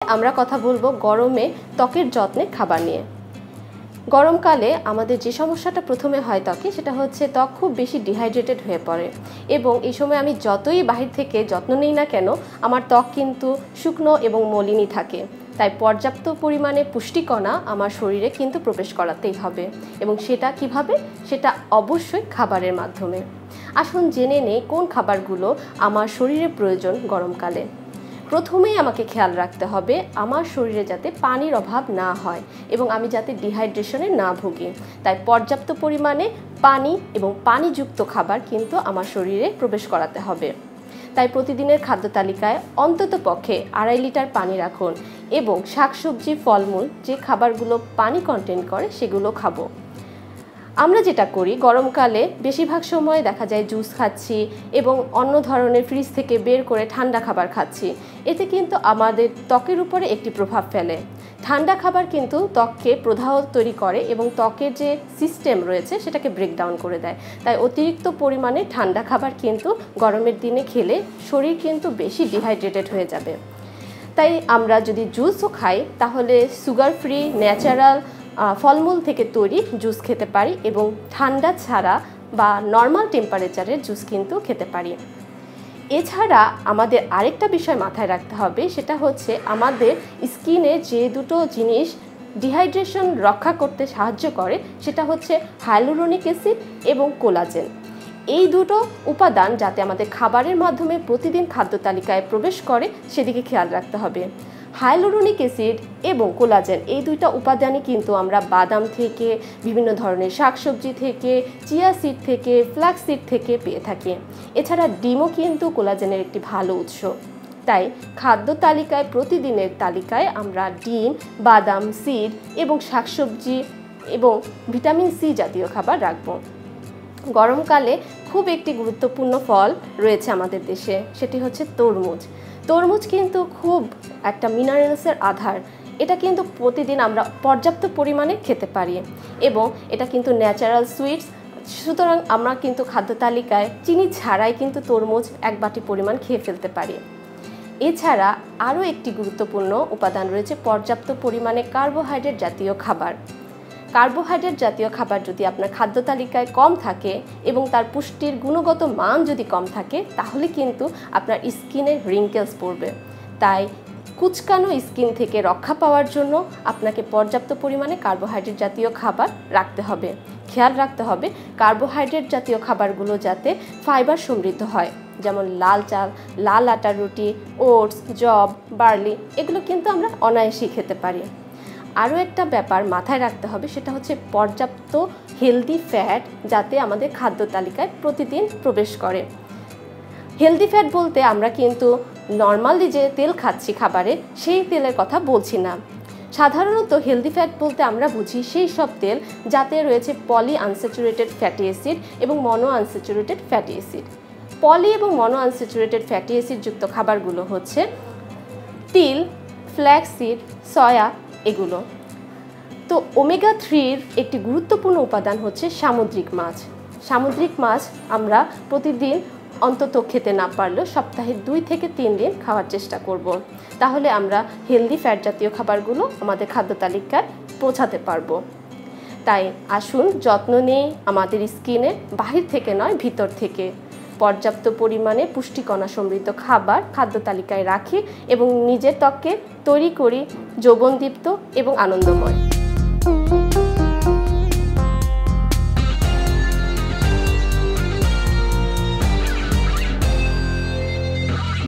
আমরা কথা বলবো গরমে ত্বকের যত্নে খাবার নিয়ে। গরমকালে আমাদের যে সমস্যাটা প্রথমে হয় ত্বকে সেটা হচ্ছে ত্বক খুব বেশি ডিহাইড্রেটেড হয়ে পড়ে এবং এই সময় আমি যতই বাহির থেকে যত্ন নিই না কেন আমার ত্বক কিন্তু শুকনো এবং মলিনই থাকে। তাই পর্যাপ্ত পরিমাণে পুষ্টিকণা আমার শরীরে কিন্তু প্রবেশ করাতেই হবে এবং সেটা কিভাবে? সেটা অবশ্যই খাবারের মাধ্যমে। আসুন জেনে নেই কোন খাবারগুলো আমার শরীরে প্রয়োজন গরমকালে। প্রথমেই আমাকে খেয়াল রাখতে হবে আমার শরীরে যাতে পানির অভাব না হয় এবং আমি যাতে ডিহাইড্রেশনে না ভুগি। তাই পর্যাপ্ত পরিমাণে পানি এবং পানিযুক্ত খাবার কিন্তু আমার শরীরে প্রবেশ করাতে হবে। তাই প্রতিদিনের খাদ্য তালিকায় অন্ততপক্ষে 2.5 লিটার পানি রাখুন এবং শাকসবজি ফলমূল যে খাবারগুলো পানি কন্টেন্ট করে সেগুলো খাবো। আমরা যেটা করি গরমকালে বেশিরভাগ সময় দেখা যায় জুস খাচ্ছি এবং অন্য ধরনের ফ্রিজ থেকে বের করে ঠান্ডা খাবার খাচ্ছি। এতে কিন্তু আমাদের ত্বকের উপরে একটি প্রভাব ফেলে। ঠান্ডা খাবার কিন্তু ত্বককে প্রদাহ তৈরি করে এবং ত্বকের যে সিস্টেম রয়েছে সেটাকে ব্রেকডাউন করে দেয়। তাই অতিরিক্ত পরিমাণে ঠান্ডা খাবার কিন্তু গরমের দিনে খেলে শরীর কিন্তু বেশি ডিহাইড্রেটেড হয়ে যাবে। তাই আমরা যদি জুসও খাই তাহলে সুগার ফ্রি ন্যাচারাল ফলমূল থেকে তৈরি জুস খেতে পারি এবং ঠান্ডা ছাড়া বা নর্মাল টেম্পারেচারের জুস কিন্তু খেতে পারি। এছাড়া আমাদের আরেকটা বিষয় মাথায় রাখতে হবে, সেটা হচ্ছে আমাদের স্কিনে যে দুটো জিনিস ডিহাইড্রেশন রক্ষা করতে সাহায্য করে সেটা হচ্ছে হাইলুরোনিক অ্যাসিড এবং কোলাজেন। এই দুটো উপাদান যাতে আমাদের খাবারের মাধ্যমে প্রতিদিন খাদ্য তালিকায় প্রবেশ করে সেদিকে খেয়াল রাখতে হবে। হাইলুরোনিক অ্যাসিড এবং কোলাজেন এই দুইটা উপাদানই কিন্তু আমরা বাদাম থেকে, বিভিন্ন ধরনের শাকসবজি থেকে, চিয়া সিড থেকে, ফ্লাক্স সিড থেকে পেয়ে থাকি। এছাড়া ডিমও কিন্তু কোলাজেনের একটি ভালো উৎস। তাই খাদ্য তালিকায় প্রতিদিনের তালিকায় আমরা ডিম, বাদাম, সিড এবং শাকসবজি এবং ভিটামিন সি জাতীয় খাবার রাখবো। গরমকালে খুব একটি গুরুত্বপূর্ণ ফল রয়েছে আমাদের দেশে, সেটি হচ্ছে তরমুজ। তরমুজ কিন্তু খুব একটা মিনারেলসের আধার। এটা কিন্তু প্রতিদিন আমরা পর্যাপ্ত পরিমাণে খেতে পারি এবং এটা কিন্তু ন্যাচারাল সুইটস। সুতরাং আমরা কিন্তু খাদ্য তালিকায় চিনি ছাড়াই কিন্তু তরমুজ 1 বাটি পরিমাণ খেয়ে ফেলতে পারি। এছাড়া আরও একটি গুরুত্বপূর্ণ উপাদান রয়েছে পর্যাপ্ত পরিমাণে কার্বোহাইড্রেট জাতীয় খাবার। কার্বোহাইড্রেট জাতীয় খাবার যদি আপনার খাদ্য তালিকায় কম থাকে এবং তার পুষ্টির গুণগত মান যদি কম থাকে তাহলে কিন্তু আপনার স্কিনে রিঙ্কেলস পড়বে। তাই কুচকানো স্কিন থেকে রক্ষা পাওয়ার জন্য আপনাকে পর্যাপ্ত পরিমাণে কার্বোহাইড্রেট জাতীয় খাবার রাখতে হবে। খেয়াল রাখতে হবে কার্বোহাইড্রেট জাতীয় খাবারগুলো যাতে ফাইবার সমৃদ্ধ হয়, যেমন লাল চাল, লাল আটার রুটি, ওটস, জব, বার্লি এগুলো কিন্তু আমরা অনায়াসেই খেতে পারি। আরও একটা ব্যাপার মাথায় রাখতে হবে, সেটা হচ্ছে পর্যাপ্ত হেলদি ফ্যাট যাতে আমাদের খাদ্য তালিকায় প্রতিদিন প্রবেশ করে। হেলদি ফ্যাট বলতে আমরা কিন্তু নর্মালি যে তেল খাচ্ছি খাবারে সেই তেলের কথা বলছি না। সাধারণত হেলদি ফ্যাট বলতে আমরা বুঝি সেই সব তেল যাতে রয়েছে পলি আনস্যাচুরেটেড ফ্যাটি অ্যাসিড এবং মনো আনস্যাচুরেটেড ফ্যাটি অ্যাসিড। পলি এবং মনো আনস্যাচুরেটেড ফ্যাটি অ্যাসিড যুক্ত খাবারগুলো হচ্ছে তিল, ফ্ল্যাক্স সিড, সয়া এগুলো। তো ওমেগা 3-র একটি গুরুত্বপূর্ণ উপাদান হচ্ছে সামুদ্রিক মাছ। সামুদ্রিক মাছ আমরা প্রতিদিন অন্তত খেতে না পারলেও সপ্তাহে 2 থেকে 3 দিন খাওয়ার চেষ্টা করব। তাহলে আমরা হেলদি ফ্যাট জাতীয় খাবারগুলো আমাদের খাদ্য তালিকায় পৌঁছাতে পারবো। তাই আসুন যত্ন নেই আমাদের স্কিনে, বাহির থেকে নয় ভিতর থেকে। পর্যাপ্ত পরিমাণে পুষ্টিকণা সমৃদ্ধ খাবার খাদ্য তালিকায় রাখি এবং নিজের ত্বককে তৈরি করি যৌবনদীপ্ত এবং আনন্দময়।